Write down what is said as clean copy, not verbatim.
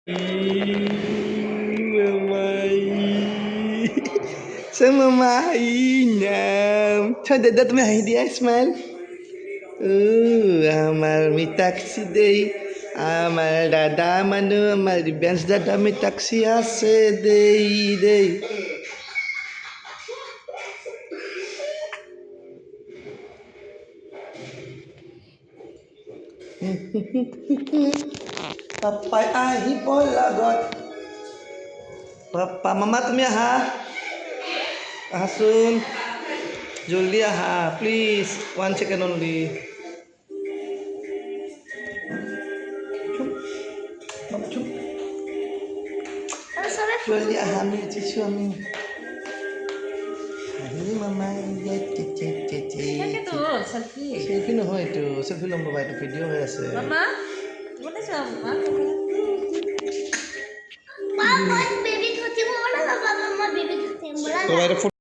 Mamãe. Sama mainam. Coba dadah tu mai dia smile. Amal mi taksi dei. Amal dada manu amal di bench dada mi taksi ase dei. Papai ahi bola god. Papa mama তুমি আহা আহাচোন জলদি আহা please 1 second only জলদি আহা আমি উঠিছো আমি আহি মামা সেলফি নহয় এইটো সেলফি ল'ম বাবা এইটো ভিডিঅ' হৈ আছে মামা Mama, baby,